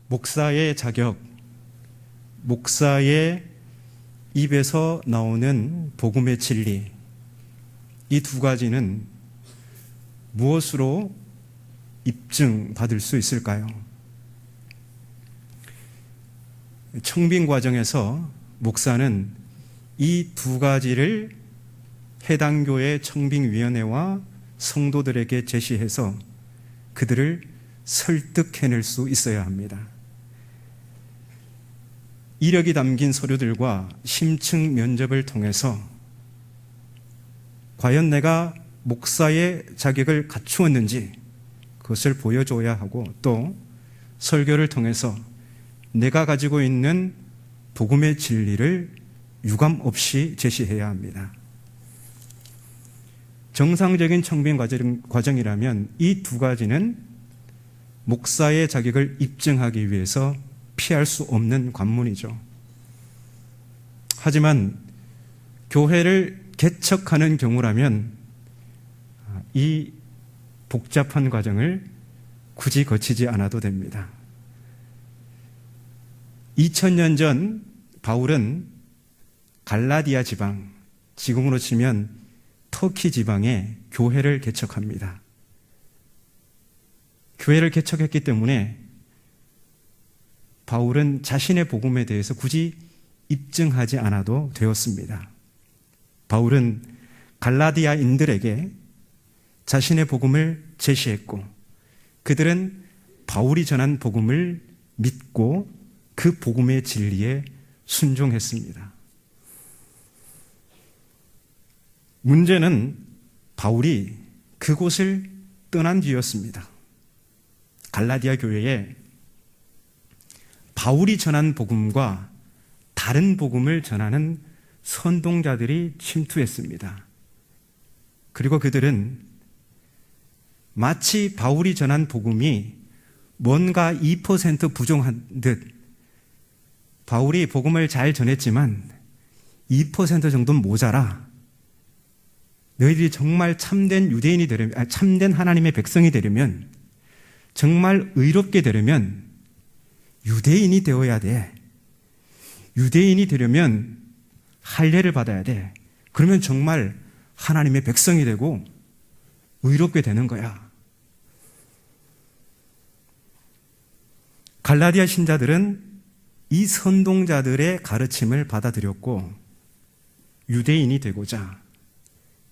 목사의 자격, 목사의 입에서 나오는 복음의 진리, 이 두 가지는 무엇으로 입증받을 수 있을까요? 청빙 과정에서 목사는 이 두 가지를 해당 교회 청빙위원회와 성도들에게 제시해서 그들을 설득해낼 수 있어야 합니다. 이력이 담긴 서류들과 심층 면접을 통해서 과연 내가 목사의 자격을 갖추었는지 그것을 보여줘야 하고, 또 설교를 통해서 내가 가지고 있는 복음의 진리를 유감 없이 제시해야 합니다. 정상적인 청빙 과정이라면 이 두 가지는 목사의 자격을 입증하기 위해서 피할 수 없는 관문이죠. 하지만 교회를 개척하는 경우라면 이 복잡한 과정을 굳이 거치지 않아도 됩니다. 2000년 전 바울은 갈라디아 지방, 지금으로 치면 터키 지방에 교회를 개척합니다. 교회를 개척했기 때문에 바울은 자신의 복음에 대해서 굳이 입증하지 않아도 되었습니다. 바울은 갈라디아인들에게 자신의 복음을 제시했고, 그들은 바울이 전한 복음을 믿고 그 복음의 진리에 순종했습니다. 문제는 바울이 그곳을 떠난 뒤였습니다. 갈라디아 교회에 바울이 전한 복음과 다른 복음을 전하는 선동자들이 침투했습니다. 그리고 그들은 마치 바울이 전한 복음이 뭔가 2% 부족한 듯, 바울이 복음을 잘 전했지만 2% 정도는 모자라, 너희들이 정말 참된 유대인이 되려면, 참된 하나님의 백성이 되려면, 정말 의롭게 되려면 유대인이 되어야 돼. 유대인이 되려면 할례를 받아야 돼. 그러면 정말 하나님의 백성이 되고 의롭게 되는 거야. 갈라디아 신자들은 이 선동자들의 가르침을 받아들였고 유대인이 되고자,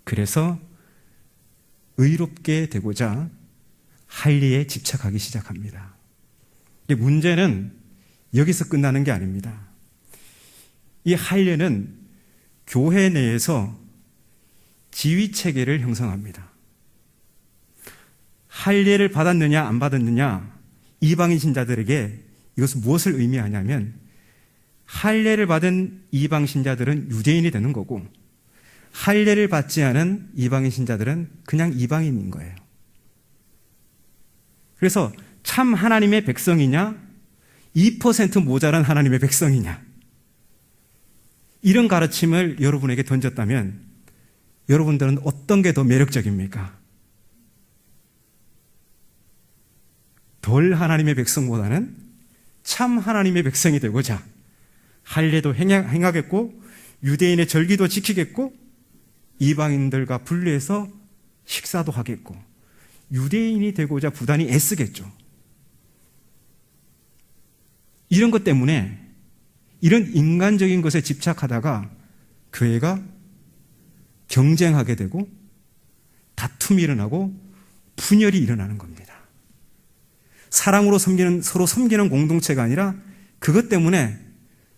그래서 의롭게 되고자 할례에 집착하기 시작합니다. 문제는 여기서 끝나는 게 아닙니다. 이 할례는 교회 내에서 지위체계를 형성합니다. 할례를 받았느냐 안 받았느냐, 이방인 신자들에게 이것은 무엇을 의미하냐면, 할례를 받은 이방 신자들은 유대인이 되는 거고, 할례를 받지 않은 이방인 신자들은 그냥 이방인인 거예요. 그래서 참 하나님의 백성이냐, 2% 모자란 하나님의 백성이냐, 이런 가르침을 여러분에게 던졌다면 여러분들은 어떤 게 더 매력적입니까? 덜 하나님의 백성보다는 참 하나님의 백성이 되고자 할례도 행하겠고 유대인의 절기도 지키겠고 이방인들과 분리해서 식사도 하겠고 유대인이 되고자 부단히 애쓰겠죠. 이런 것 때문에, 이런 인간적인 것에 집착하다가 교회가 경쟁하게 되고 다툼이 일어나고 분열이 일어나는 겁니다. 사랑으로 서로 섬기는 공동체가 아니라 그것 때문에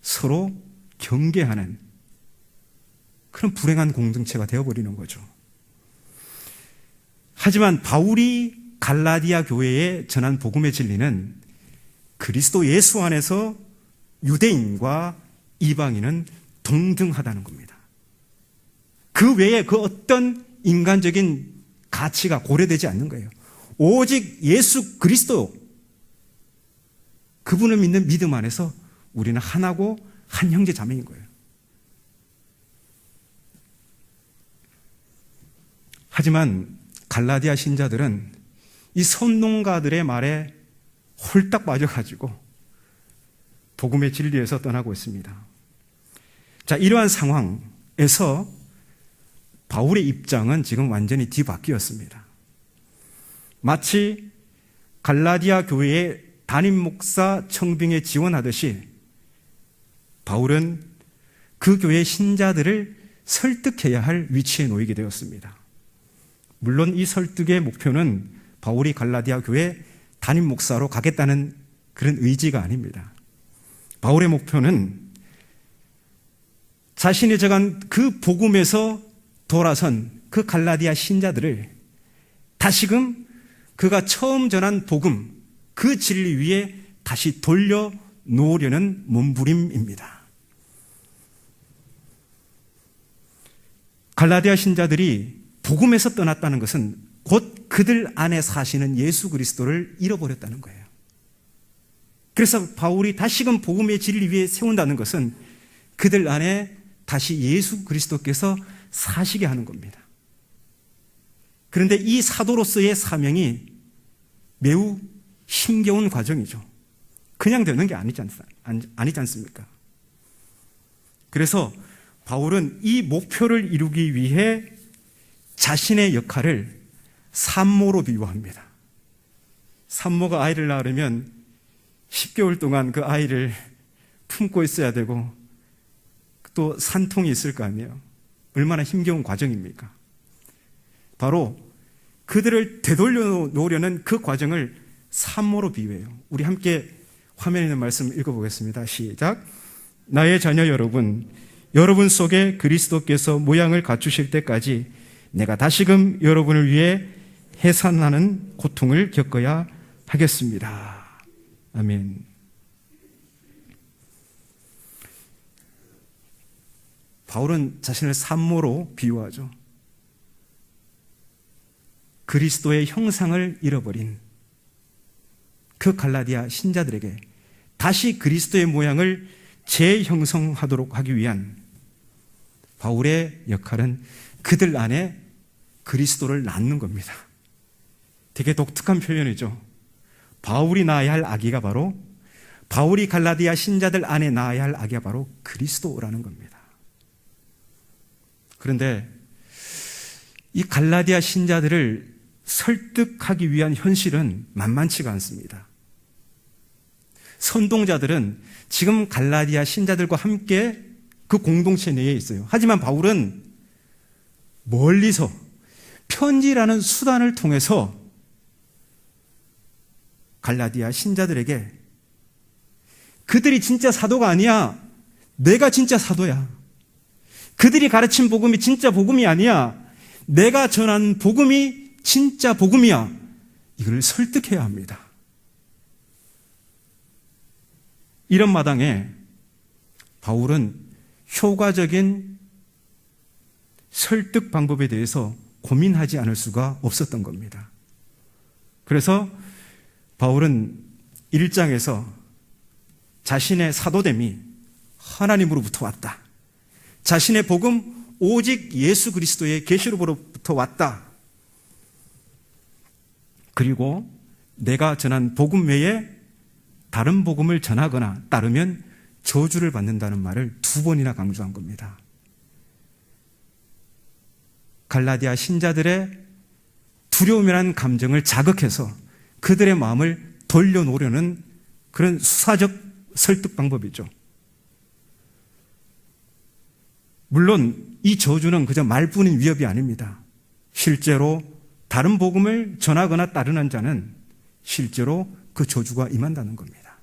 서로 경계하는 그런 불행한 공동체가 되어버리는 거죠. 하지만 바울이 갈라디아 교회에 전한 복음의 진리는 그리스도 예수 안에서 유대인과 이방인은 동등하다는 겁니다. 그 외에 그 어떤 인간적인 가치가 고려되지 않는 거예요. 오직 예수 그리스도, 그분을 믿는 믿음 안에서 우리는 하나고 한 형제 자매인 거예요. 하지만 갈라디아 신자들은 이 선동가들의 말에 홀딱 빠져가지고 복음의 진리에서 떠나고 있습니다. 자, 이러한 상황에서 바울의 입장은 지금 완전히 뒤바뀌었습니다. 마치 갈라디아 교회의 담임 목사 청빙에 지원하듯이 바울은 그 교회 신자들을 설득해야 할 위치에 놓이게 되었습니다. 물론 이 설득의 목표는 바울이 갈라디아 교회 담임 목사로 가겠다는 그런 의지가 아닙니다. 바울의 목표는 자신이 전한 그 복음에서 돌아선 그 갈라디아 신자들을 다시금 그가 처음 전한 복음, 그 진리 위에 다시 돌려놓으려는 몸부림입니다. 갈라디아 신자들이 복음에서 떠났다는 것은 곧 그들 안에 사시는 예수 그리스도를 잃어버렸다는 거예요. 그래서 바울이 다시금 복음의 진리 위에 세운다는 것은 그들 안에 다시 예수 그리스도께서 사시게 하는 겁니다. 그런데 이 사도로서의 사명이 매우 힘겨운 과정이죠. 그냥 되는 게 아니지 않습니까? 그래서 바울은 이 목표를 이루기 위해 자신의 역할을 산모로 비유합니다. 산모가 아이를 낳으려면 10개월 동안 그 아이를 품고 있어야 되고 또 산통이 있을 거 아니에요. 얼마나 힘겨운 과정입니까? 바로 그들을 되돌려 놓으려는 그 과정을 산모로 비유해요. 우리 함께 화면에 있는 말씀 읽어보겠습니다. 시작. 나의 자녀 여러분, 여러분 속에 그리스도께서 모양을 갖추실 때까지 내가 다시금 여러분을 위해 해산하는 고통을 겪어야 하겠습니다. 아멘. 바울은 자신을 산모로 비유하죠. 그리스도의 형상을 잃어버린 그 갈라디아 신자들에게 다시 그리스도의 모양을 재형성하도록 하기 위한 바울의 역할은 그들 안에 그리스도를 낳는 겁니다. 되게 독특한 표현이죠. 바울이 낳아야 할 아기가 바로, 바울이 갈라디아 신자들 안에 낳아야 할 아기가 바로 그리스도라는 겁니다. 그런데 이 갈라디아 신자들을 설득하기 위한 현실은 만만치가 않습니다. 선동자들은 지금 갈라디아 신자들과 함께 그 공동체 내에 있어요. 하지만 바울은 멀리서 편지라는 수단을 통해서 갈라디아 신자들에게 그들이 진짜 사도가 아니야. 내가 진짜 사도야. 그들이 가르친 복음이 진짜 복음이 아니야. 내가 전한 복음이 진짜 복음이야. 이걸 설득해야 합니다. 이런 마당에 바울은 효과적인 설득 방법에 대해서 고민하지 않을 수가 없었던 겁니다. 그래서 바울은 1장에서 자신의 사도됨이 하나님으로부터 왔다. 자신의 복음 오직 예수 그리스도의 계시로부터 왔다. 그리고 내가 전한 복음 외에 다른 복음을 전하거나 따르면 저주를 받는다는 말을 2번이나 강조한 겁니다. 갈라디아 신자들의 두려움이라는 감정을 자극해서 그들의 마음을 돌려놓으려는 그런 수사적 설득 방법이죠. 물론 이 저주는 그저 말뿐인 위협이 아닙니다. 실제로 다른 복음을 전하거나 따르는 자는 실제로 그 저주가 임한다는 겁니다.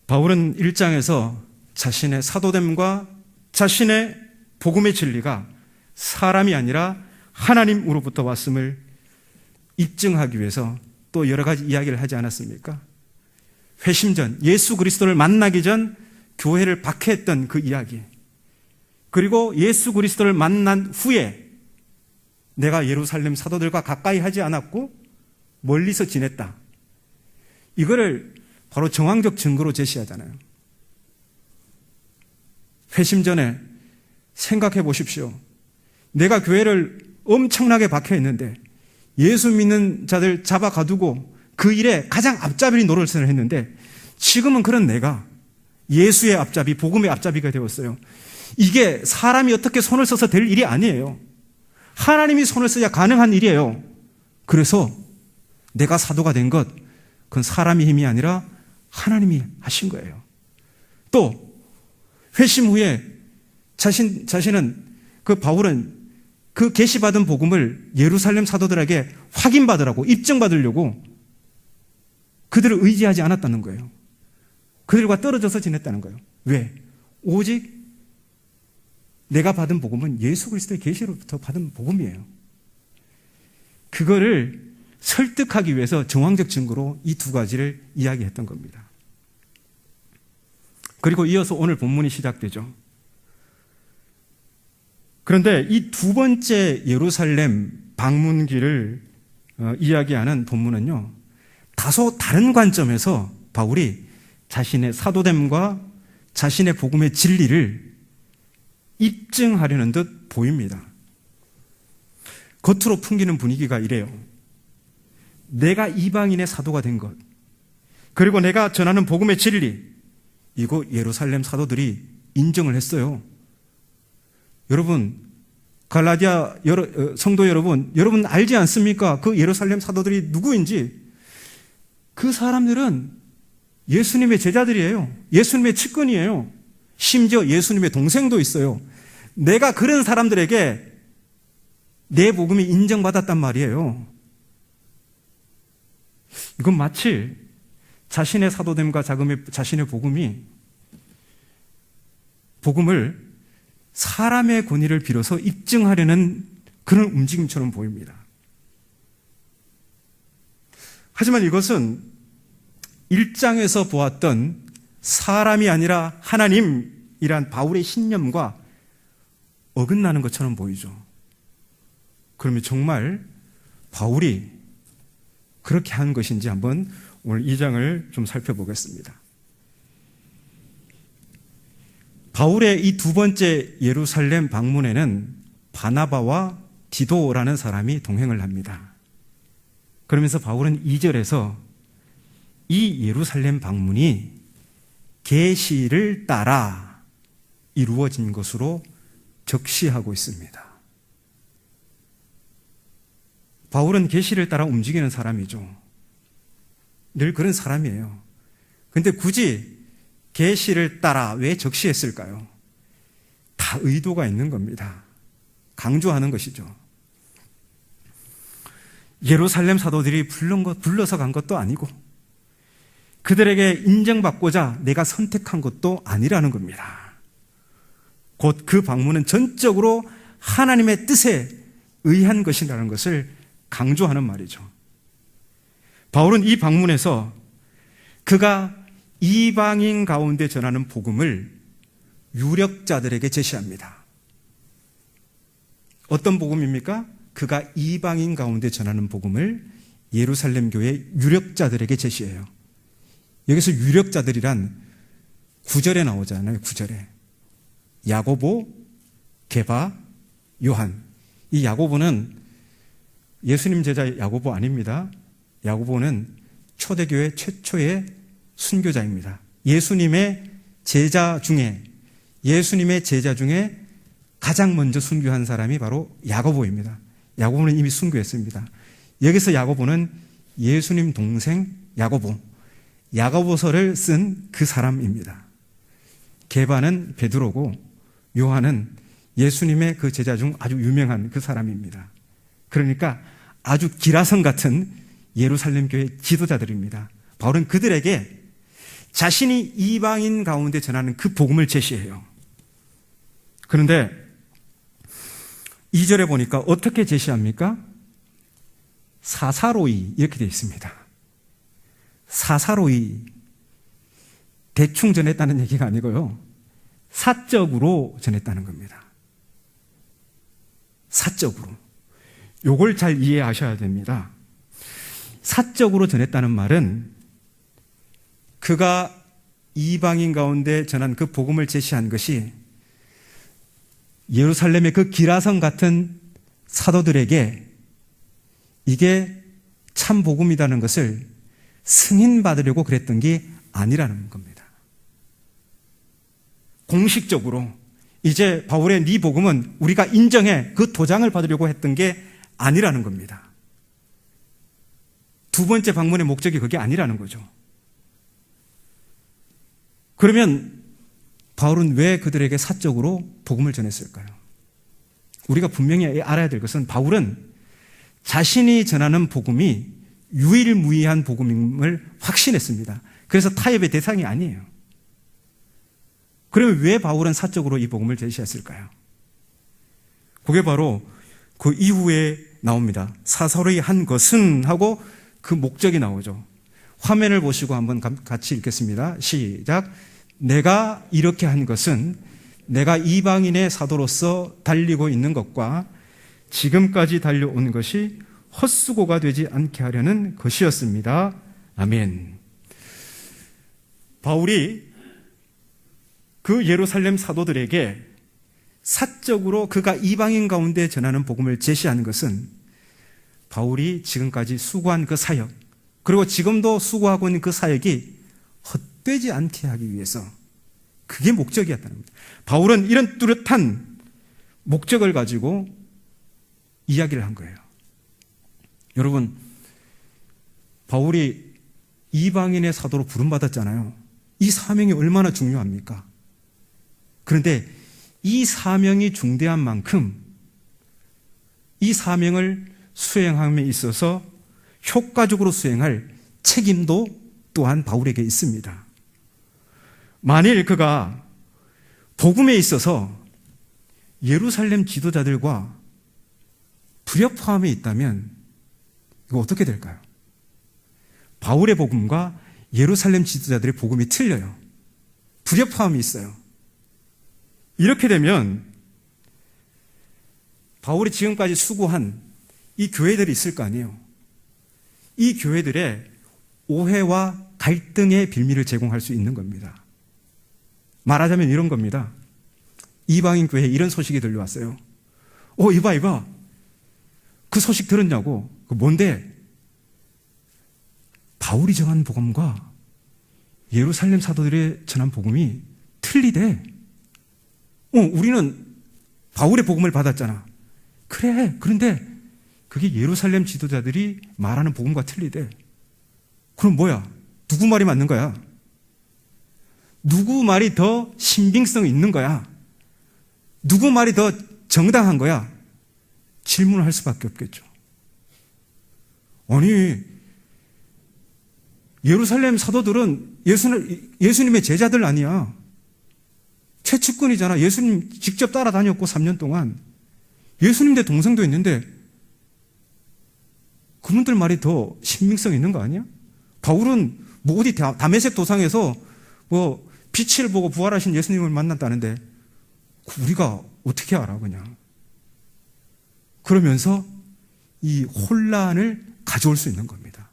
바울은 1장에서 자신의 사도됨과 자신의 복음의 진리가 사람이 아니라 하나님으로부터 왔음을 입증하기 위해서 또 여러 가지 이야기를 하지 않았습니까? 회심 전, 예수 그리스도를 만나기 전 교회를 박해했던 그 이야기, 그리고 예수 그리스도를 만난 후에 내가 예루살렘 사도들과 가까이 하지 않았고 멀리서 지냈다. 이거를 바로 정황적 증거로 제시하잖아요. 회심 전에 생각해 보십시오. 내가 교회를 엄청나게 박해했는데 예수 믿는 자들 잡아 가두고 그 일에 가장 앞잡이 노릇을 했는데 지금은 그런 내가 예수의 앞잡이, 복음의 앞잡이가 되었어요. 이게 사람이 어떻게 손을 써서 될 일이 아니에요. 하나님이 손을 써야 가능한 일이에요. 그래서 내가 사도가 된 것, 그건 사람의 힘이 아니라 하나님이 하신 거예요. 또 회심 후에 자신은 바울은 그 계시받은 복음을 예루살렘 사도들에게 확인받으라고, 입증받으려고 그들을 의지하지 않았다는 거예요. 그들과 떨어져서 지냈다는 거예요. 왜? 오직 내가 받은 복음은 예수 그리스도의 계시로부터 받은 복음이에요. 그거를 설득하기 위해서 정황적 증거로 이 두 가지를 이야기했던 겁니다. 그리고 이어서 오늘 본문이 시작되죠. 그런데 이 두 번째 예루살렘 방문기를 이야기하는 본문은요, 다소 다른 관점에서 바울이 자신의 사도됨과 자신의 복음의 진리를 입증하려는 듯 보입니다. 겉으로 풍기는 분위기가 이래요. 내가 이방인의 사도가 된 것, 그리고 내가 전하는 복음의 진리, 이거 예루살렘 사도들이 인정을 했어요. 여러분, 갈라디아 성도 여러분 알지 않습니까? 그 예루살렘 사도들이 누구인지. 그 사람들은 예수님의 제자들이에요. 예수님의 측근이에요. 심지어 예수님의 동생도 있어요. 내가 그런 사람들에게 내 복음이 인정받았단 말이에요. 이건 마치 자신의 사도됨과 자신의 복음을 사람의 권위를 빌어서 입증하려는 그런 움직임처럼 보입니다. 하지만 이것은 1장에서 보았던 사람이 아니라 하나님이란 바울의 신념과 어긋나는 것처럼 보이죠. 그러면 정말 바울이 그렇게 한 것인지 한번 오늘 2장을 좀 살펴보겠습니다. 바울의 이 두 번째 예루살렘 방문에는 바나바와 디도라는 사람이 동행을 합니다. 그러면서 바울은 2절에서 이 예루살렘 방문이 계시를 따라 이루어진 것으로 적시하고 있습니다. 바울은 계시를 따라 움직이는 사람이죠. 늘 그런 사람이에요. 그런데 굳이 계시를 따라 왜 적시했을까요? 다 의도가 있는 겁니다. 강조하는 것이죠. 예루살렘 사도들이 불러서 간 것도 아니고 그들에게 인정받고자 내가 선택한 것도 아니라는 겁니다. 곧 그 방문은 전적으로 하나님의 뜻에 의한 것이라는 것을 강조하는 말이죠. 바울은 이 방문에서 그가 이방인 가운데 전하는 복음을 유력자들에게 제시합니다. 어떤 복음입니까? 그가 이방인 가운데 전하는 복음을 예루살렘 교회 유력자들에게 제시해요. 여기서 유력자들이란 9절에 나오잖아요. 9절에 야고보, 게바, 요한. 이 야고보는 예수님 제자 야고보 아닙니다. 야고보는 초대교회 최초의 순교자입니다. 예수님의 제자 중에 가장 먼저 순교한 사람이 바로 야고보입니다. 야고보는 이미 순교했습니다. 여기서 야고보는 예수님 동생 야고보서를 쓴 그 사람입니다. 게바는 베드로고 요한은 예수님의 그 제자 중 아주 유명한 그 사람입니다. 그러니까 아주 기라성 같은 예루살렘 교회 지도자들입니다. 바울은 그들에게 자신이 이방인 가운데 전하는 그 복음을 제시해요. 그런데 2절에 보니까 어떻게 제시합니까? 사사로이 이렇게 되어 있습니다. 사사로이, 대충 전했다는 얘기가 아니고요. 사적으로 전했다는 겁니다. 사적으로. 요걸 잘 이해하셔야 됩니다. 사적으로 전했다는 말은 그가 이방인 가운데 전한 그 복음을 제시한 것이 예루살렘의 그 기라성 같은 사도들에게 이게 참 복음이라는 것을 승인받으려고 그랬던 게 아니라는 겁니다. 공식적으로 이제 바울의 네 복음은 우리가 인정해 그 도장을 받으려고 했던 게 아니라는 겁니다. 두 번째 방문의 목적이 그게 아니라는 거죠. 그러면 바울은 왜 그들에게 사적으로 복음을 전했을까요? 우리가 분명히 알아야 될 것은 바울은 자신이 전하는 복음이 유일무이한 복음임을 확신했습니다. 그래서 타협의 대상이 아니에요. 그러면 왜 바울은 사적으로 이 복음을 제시했을까요? 그게 바로 그 이후에 나옵니다. 사사로이 한 것은 하고 그 목적이 나오죠. 화면을 보시고 한번 같이 읽겠습니다. 시작. 내가 이렇게 한 것은 내가 이방인의 사도로서 달리고 있는 것과 지금까지 달려온 것이 헛수고가 되지 않게 하려는 것이었습니다. 아멘. 바울이 그 예루살렘 사도들에게 사적으로 그가 이방인 가운데 전하는 복음을 제시하는 것은 바울이 지금까지 수고한 그 사역, 그리고 지금도 수고하고 있는 그 사역이 헛되지 않게 하기 위해서, 그게 목적이었다는 겁니다. 바울은 이런 뚜렷한 목적을 가지고 이야기를 한 거예요. 여러분, 바울이 이방인의 사도로 부름받았잖아요. 이 사명이 얼마나 중요합니까? 그런데 이 사명이 중대한 만큼 이 사명을 수행함에 있어서 효과적으로 수행할 책임도 또한 바울에게 있습니다. 만일 그가 복음에 있어서 예루살렘 지도자들과 불협화음에 있다면 이거 어떻게 될까요? 바울의 복음과 예루살렘 지도자들의 복음이 틀려요. 불협화음이 있어요. 이렇게 되면 바울이 지금까지 수고한 이 교회들이 있을 거 아니에요. 이 교회들의 오해와 갈등의 빌미를 제공할 수 있는 겁니다. 말하자면 이런 겁니다. 이방인 교회에 이런 소식이 들려왔어요. 이봐. 그 소식 들었냐고. 그 뭔데? 바울이 정한 복음과 예루살렘 사도들의 전한 복음이 틀리대. 우리는 바울의 복음을 받았잖아. 그래. 그런데 그게 예루살렘 지도자들이 말하는 복음과 틀리대. 그럼 뭐야? 누구 말이 맞는 거야? 누구 말이 더 신빙성이 있는 거야? 누구 말이 더 정당한 거야? 질문을 할 수밖에 없겠죠. 아니, 예루살렘 사도들은 예수님의 제자들 아니야. 최측근이잖아. 예수님 직접 따라다녔고 3년 동안. 예수님의 동생도 있는데 그분들 말이 더 신빙성 있는 거 아니야? 바울은 뭐 어디 다메섹 도상에서 뭐 빛을 보고 부활하신 예수님을 만났다는데 우리가 어떻게 알아 그냥. 그러면서 이 혼란을 가져올 수 있는 겁니다.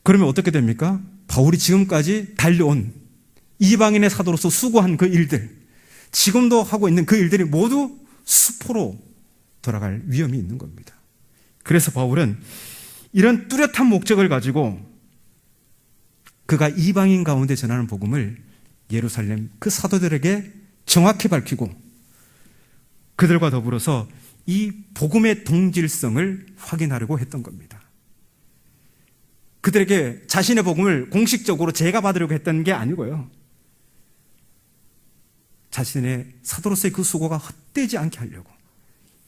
그러면 어떻게 됩니까? 바울이 지금까지 달려온 이방인의 사도로서 수고한 그 일들, 지금도 하고 있는 그 일들이 모두 수포로 돌아갈 위험이 있는 겁니다. 그래서 바울은 이런 뚜렷한 목적을 가지고 그가 이방인 가운데 전하는 복음을 예루살렘 그 사도들에게 정확히 밝히고 그들과 더불어서 이 복음의 동질성을 확인하려고 했던 겁니다. 그들에게 자신의 복음을 공식적으로 제가 받으려고 했던 게 아니고요. 자신의 사도로서의 그 수고가 헛되지 않게 하려고,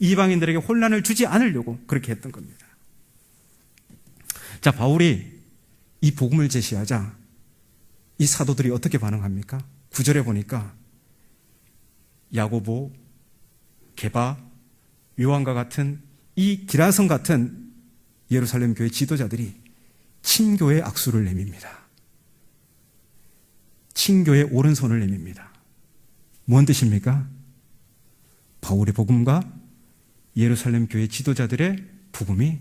이방인들에게 혼란을 주지 않으려고 그렇게 했던 겁니다. 자, 바울이 이 복음을 제시하자 이 사도들이 어떻게 반응합니까? 9절에 보니까 야고보, 게바, 요한과 같은 이 기라성 같은 예루살렘 교회 지도자들이 친교의 악수를 내밉니다. 친교의 오른손을 내밉니다. 뭔 뜻입니까? 바울의 복음과 예루살렘 교회 지도자들의 복음이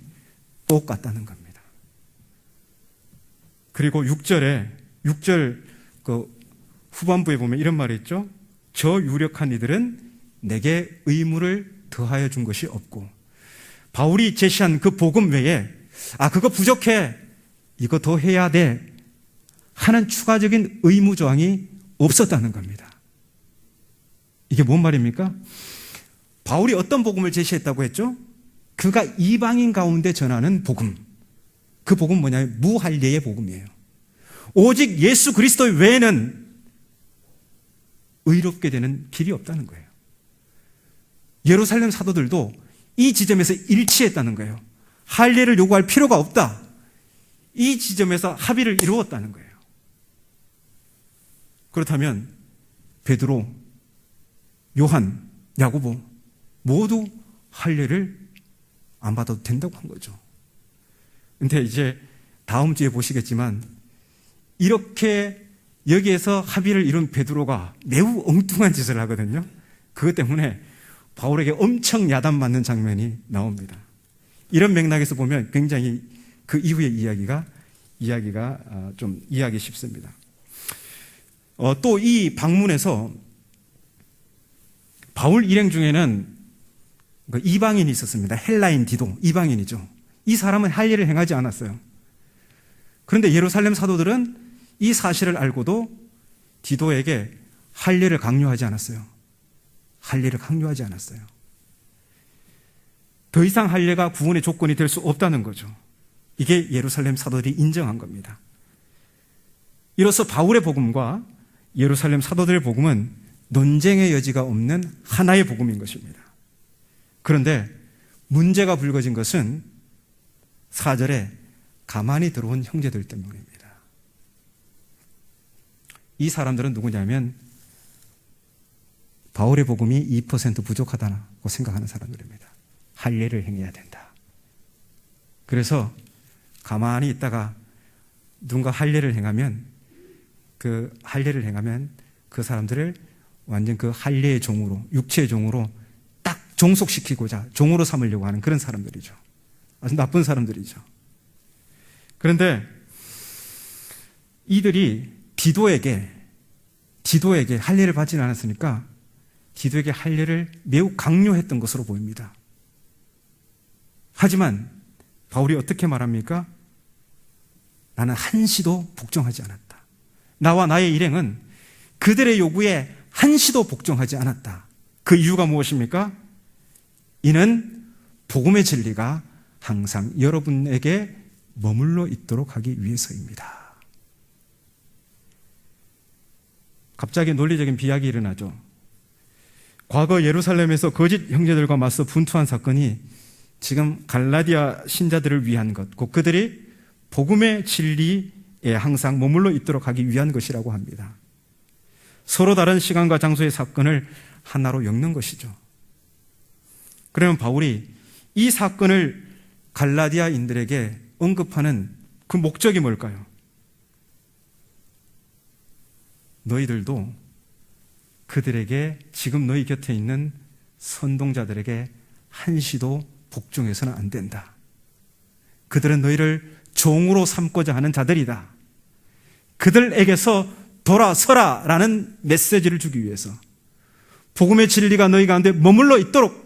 똑같다는 겁니다. 그리고 6절 그 후반부에 보면 이런 말이 있죠. 저 유력한 이들은 내게 의무를 더하여 준 것이 없고, 바울이 제시한 그 복음 외에 그거 부족해. 이거 더 해야 돼. 하는 추가적인 의무 조항이 없었다는 겁니다. 이게 뭔 말입니까? 바울이 어떤 복음을 제시했다고 했죠? 그가 이방인 가운데 전하는 복음. 그 복음 뭐냐면 무할례의 복음이에요. 오직 예수 그리스도 외에는 의롭게 되는 길이 없다는 거예요. 예루살렘 사도들도 이 지점에서 일치했다는 거예요. 할례를 요구할 필요가 없다. 이 지점에서 합의를 이루었다는 거예요. 그렇다면 베드로, 요한, 야고보 모두 할례를 안 받아도 된다고 한 거죠. 근데 이제 다음 주에 보시겠지만 이렇게 여기에서 합의를 이룬 베드로가 매우 엉뚱한 짓을 하거든요. 그것 때문에 바울에게 엄청 야단맞는 장면이 나옵니다. 이런 맥락에서 보면 굉장히 그 이후의 이야기가 좀 이해하기 쉽습니다. 또 이 방문에서 바울 일행 중에는 이방인이 있었습니다. 헬라인 디도, 이방인이죠. 이 사람은 할례를 행하지 않았어요. 그런데 예루살렘 사도들은 이 사실을 알고도 디도에게 할례를 강요하지 않았어요. 할례를 강요하지 않았어요. 더 이상 할례가 구원의 조건이 될 수 없다는 거죠. 이게 예루살렘 사도들이 인정한 겁니다. 이로써 바울의 복음과 예루살렘 사도들의 복음은 논쟁의 여지가 없는 하나의 복음인 것입니다. 그런데 문제가 불거진 것은 4절에 가만히 들어온 형제들 때문입니다. 이 사람들은 누구냐면 바울의 복음이 2% 부족하다고 생각하는 사람들입니다. 할례를 행해야 된다. 그래서 가만히 있다가 누군가 할례를 행하면 그 사람들을 완전 그 할례의 종으로, 육체의 종으로 딱 종속시키고자 종으로 삼으려고 하는 그런 사람들이죠. 아주 나쁜 사람들이죠. 그런데 이들이 디도에게 할례를 받지는 않았으니까 디도에게 할례를 매우 강요했던 것으로 보입니다. 하지만 바울이 어떻게 말합니까? 나는 한시도 복종하지 않았다. 나와 나의 일행은 그들의 요구에 한시도 복종하지 않았다. 그 이유가 무엇입니까? 이는 복음의 진리가 항상 여러분에게 머물러 있도록 하기 위해서입니다. 갑자기 논리적인 비약이 일어나죠. 과거 예루살렘에서 거짓 형제들과 맞서 분투한 사건이 지금 갈라디아 신자들을 위한 것, 곧 그들이 복음의 진리에 항상 머물러 있도록 하기 위한 것이라고 합니다. 서로 다른 시간과 장소의 사건을 하나로 엮는 것이죠. 그러면 바울이 이 사건을 갈라디아인들에게 언급하는 그 목적이 뭘까요? 너희들도 그들에게, 지금 너희 곁에 있는 선동자들에게 한시도 복종해서는 안 된다. 그들은 너희를 종으로 삼고자 하는 자들이다. 그들에게서 돌아서라 라는 메시지를 주기 위해서, 복음의 진리가 너희 가운데 머물러 있도록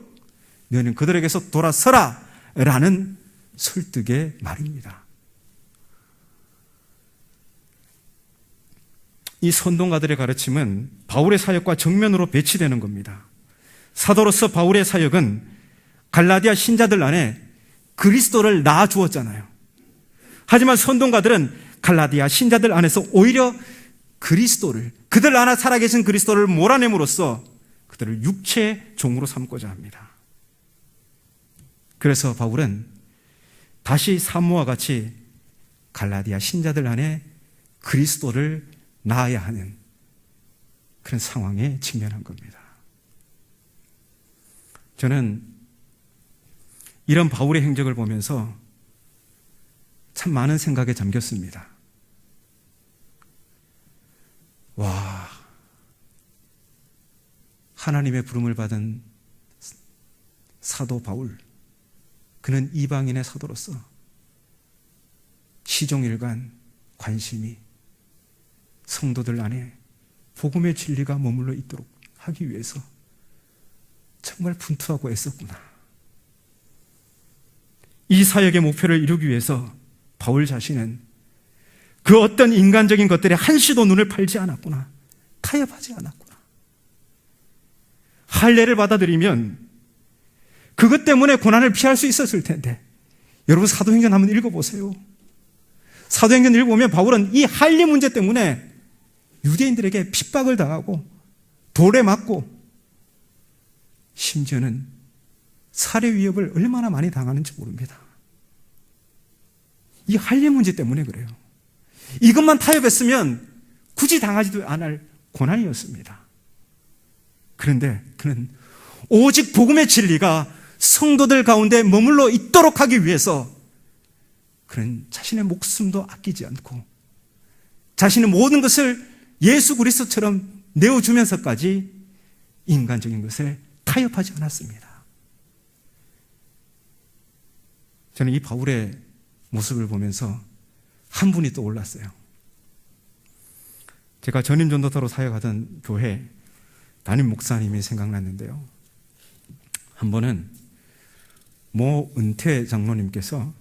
너희는 그들에게서 돌아서라 라는 설득의 말입니다. 이 선동가들의 가르침은 바울의 사역과 정면으로 배치되는 겁니다. 사도로서 바울의 사역은 갈라디아 신자들 안에 그리스도를 낳아주었잖아요. 하지만 선동가들은 갈라디아 신자들 안에서 오히려 그리스도를, 그들 안에 살아계신 그리스도를 몰아냄으로써 그들을 육체의 종으로 삼고자 합니다. 그래서 바울은 다시 사모와 같이 갈라디아 신자들 안에 그리스도를 낳아야 하는 그런 상황에 직면한 겁니다. 저는 이런 바울의 행적을 보면서 참 많은 생각에 잠겼습니다. 와, 하나님의 부름을 받은 사도 바울, 그는 이방인의 사도로서 시종일관 관심이 성도들 안에 복음의 진리가 머물러 있도록 하기 위해서 정말 분투하고 애썼구나. 이 사역의 목표를 이루기 위해서 바울 자신은 그 어떤 인간적인 것들에 한시도 눈을 팔지 않았구나. 타협하지 않았구나. 할례를 받아들이면 그것 때문에 고난을 피할 수 있었을 텐데, 여러분 사도행전 한번 읽어보세요. 사도행전 읽어보면 바울은 이 할례 문제 때문에 유대인들에게 핍박을 당하고 돌에 맞고 심지어는 살해 위협을 얼마나 많이 당하는지 모릅니다. 이 할례 문제 때문에 그래요. 이것만 타협했으면 굳이 당하지도 않을 고난이었습니다. 그런데 그는 오직 복음의 진리가 성도들 가운데 머물러 있도록 하기 위해서 그는 자신의 목숨도 아끼지 않고 자신의 모든 것을 예수 그리스도처럼 내어주면서까지 인간적인 것을 타협하지 않았습니다. 저는 이 바울의 모습을 보면서 한 분이 떠올랐어요. 제가 전임 전도사로 사역하던 교회 담임 목사님이 생각났는데요. 한 번은 모 은퇴 장로님께서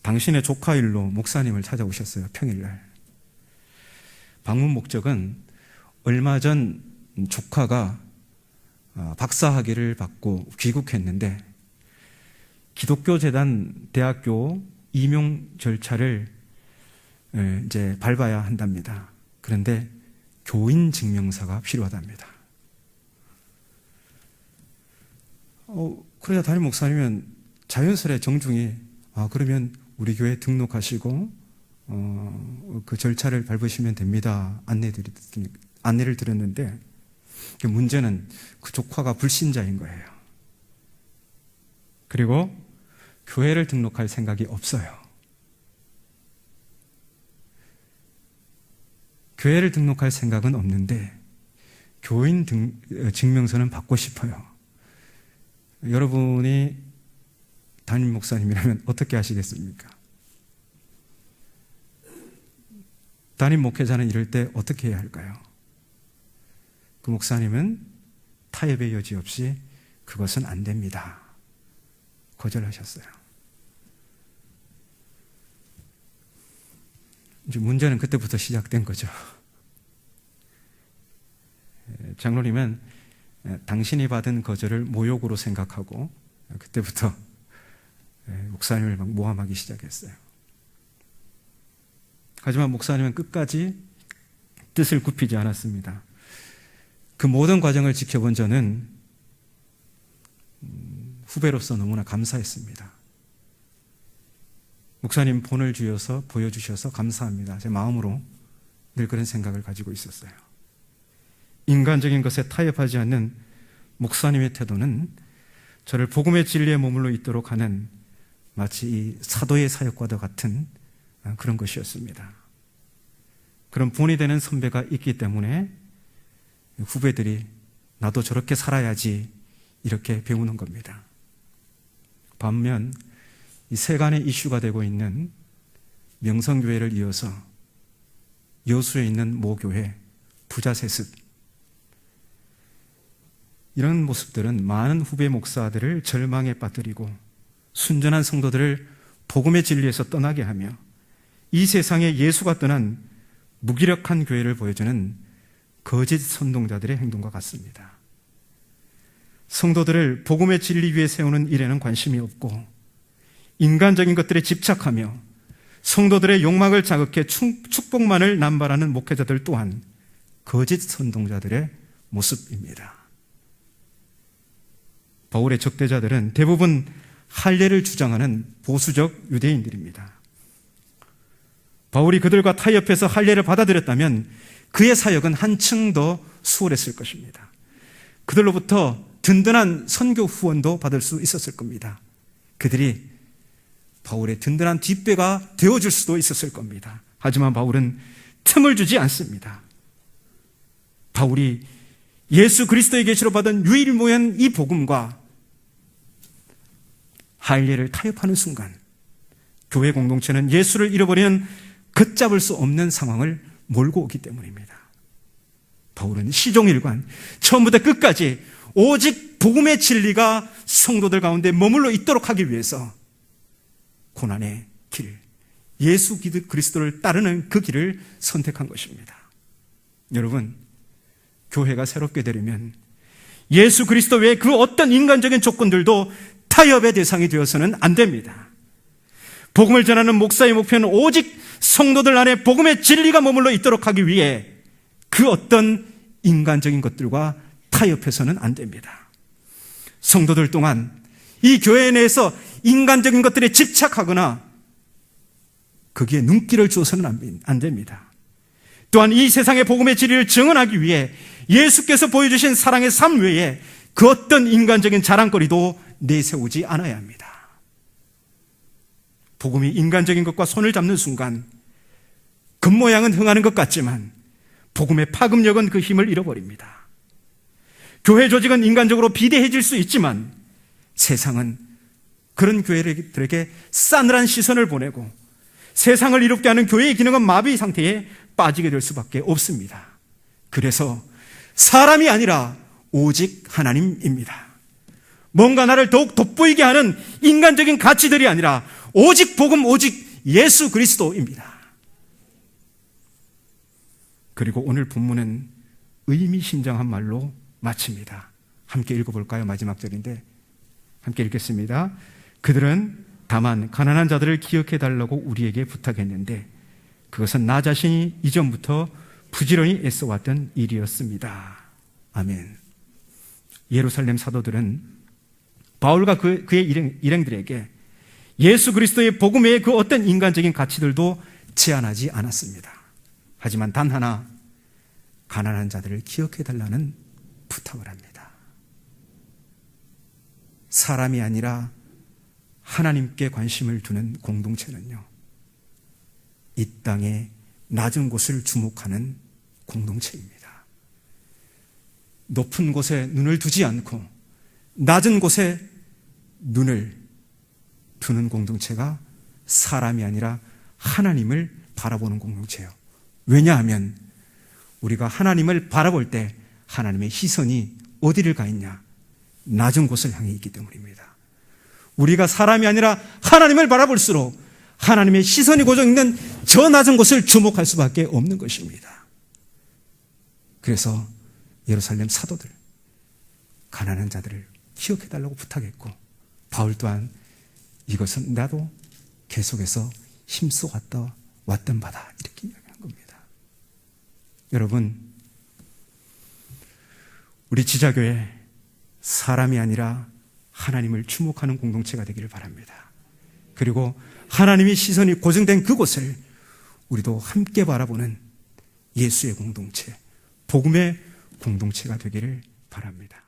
당신의 조카 일로 목사님을 찾아오셨어요. 평일날. 방문 목적은 얼마 전 조카가 박사학위를 받고 귀국했는데 기독교 재단 대학교 임용 절차를 이제 밟아야 한답니다. 그런데 교인 증명서가 필요하답니다. 그래야 담임 목사님은 자연스레 정중히 그러면 우리 교회 등록하시고 그 절차를 밟으시면 됩니다. 안내를 드렸는데 문제는 그 조카가 불신자인 거예요. 그리고 교회를 등록할 생각이 없어요. 교회를 등록할 생각은 없는데 교인 증명서는 받고 싶어요. 여러분이 담임 목사님이라면 어떻게 하시겠습니까? 담임 목회자는 이럴 때 어떻게 해야 할까요? 그 목사님은 타협의 여지 없이 그것은 안 됩니다. 거절하셨어요. 이제 문제는 그때부터 시작된 거죠. 장로님은 당신이 받은 거절을 모욕으로 생각하고 그때부터 목사님을 막 모함하기 시작했어요. 하지만 목사님은 끝까지 뜻을 굽히지 않았습니다. 그 모든 과정을 지켜본 저는 후배로서 너무나 감사했습니다. 목사님 본을 주셔서 보여주셔서 감사합니다. 제 마음으로 늘 그런 생각을 가지고 있었어요. 인간적인 것에 타협하지 않는 목사님의 태도는 저를 복음의 진리에 머물러 있도록 하는 마치 이 사도의 사역과도 같은 그런 것이었습니다. 그런 본이 되는 선배가 있기 때문에 후배들이 나도 저렇게 살아야지 이렇게 배우는 겁니다. 반면 이 세간의 이슈가 되고 있는 명성교회를 이어서 여수에 있는 모교회, 부자세습, 이런 모습들은 많은 후배 목사들을 절망에 빠뜨리고 순전한 성도들을 복음의 진리에서 떠나게 하며 이 세상에 예수가 떠난 무기력한 교회를 보여주는 거짓 선동자들의 행동과 같습니다. 성도들을 복음의 진리 위에 세우는 일에는 관심이 없고 인간적인 것들에 집착하며 성도들의 욕망을 자극해 축복만을 남발하는 목회자들 또한 거짓 선동자들의 모습입니다. 바울의 적대자들은 대부분 할례를 주장하는 보수적 유대인들입니다. 바울이 그들과 타협해서 할례를 받아들였다면 그의 사역은 한층 더 수월했을 것입니다. 그들로부터 든든한 선교 후원도 받을 수 있었을 겁니다. 그들이 바울의 든든한 뒷배가 되어줄 수도 있었을 겁니다. 하지만 바울은 틈을 주지 않습니다. 바울이 예수 그리스도의 계시로 받은 유일무이한 이 복음과 할례를 타협하는 순간 교회 공동체는 예수를 잃어버리는 걷잡을 수 없는 상황을 몰고 오기 때문입니다. 바울은 시종일관 처음부터 끝까지 오직 복음의 진리가 성도들 가운데 머물러 있도록 하기 위해서 고난의 길, 예수 그리스도를 따르는 그 길을 선택한 것입니다. 여러분, 교회가 새롭게 되려면 예수 그리스도 외에 그 어떤 인간적인 조건들도 타협의 대상이 되어서는 안 됩니다. 복음을 전하는 목사의 목표는 오직 성도들 안에 복음의 진리가 머물러 있도록 하기 위해 그 어떤 인간적인 것들과 타협해서는 안 됩니다. 성도들 또한 이 교회 내에서 인간적인 것들에 집착하거나 거기에 눈길을 주어서는 안 됩니다. 또한 이 세상의 복음의 진리를 증언하기 위해 예수께서 보여주신 사랑의 삶 외에 그 어떤 인간적인 자랑거리도 내세우지 않아야 합니다. 복음이 인간적인 것과 손을 잡는 순간 겉모양은 흥하는 것 같지만 복음의 파급력은 그 힘을 잃어버립니다. 교회 조직은 인간적으로 비대해질 수 있지만 세상은 그런 교회들에게 싸늘한 시선을 보내고 세상을 이롭게 하는 교회의 기능은 마비 상태에 빠지게 될 수밖에 없습니다. 그래서 사람이 아니라 오직 하나님입니다. 뭔가 나를 더욱 돋보이게 하는 인간적인 가치들이 아니라 오직 복음, 오직 예수 그리스도입니다. 그리고 오늘 본문은 의미심장한 말로 마칩니다. 함께 읽어볼까요? 마지막 절인데 함께 읽겠습니다. 그들은 다만 가난한 자들을 기억해달라고 우리에게 부탁했는데 그것은 나 자신이 이전부터 부지런히 애써왔던 일이었습니다. 아멘. 예루살렘 사도들은 바울과 그의 일행들에게 예수 그리스도의 복음 외에 그 어떤 인간적인 가치들도 제한하지 않았습니다. 하지만 단 하나, 가난한 자들을 기억해달라는 부탁을 합니다. 사람이 아니라 하나님께 관심을 두는 공동체는요, 이 땅의 낮은 곳을 주목하는 공동체입니다. 높은 곳에 눈을 두지 않고 낮은 곳에 눈을 두는 공동체가 사람이 아니라 하나님을 바라보는 공동체예요. 왜냐하면 우리가 하나님을 바라볼 때 하나님의 시선이 어디를 가 있냐? 낮은 곳을 향해 있기 때문입니다. 우리가 사람이 아니라 하나님을 바라볼수록 하나님의 시선이 고정 있는 저 낮은 곳을 주목할 수밖에 없는 것입니다. 그래서 예루살렘 사도들, 가난한 자들을 기억해달라고 부탁했고 바울 또한 이것은 나도 계속해서 힘써 왔던 바다 이렇게 이야기한 겁니다. 여러분, 우리 지자교회 사람이 아니라 하나님을 주목하는 공동체가 되기를 바랍니다. 그리고 하나님의 시선이 고정된 그곳을 우리도 함께 바라보는 예수의 공동체, 복음의 공동체가 되기를 바랍니다.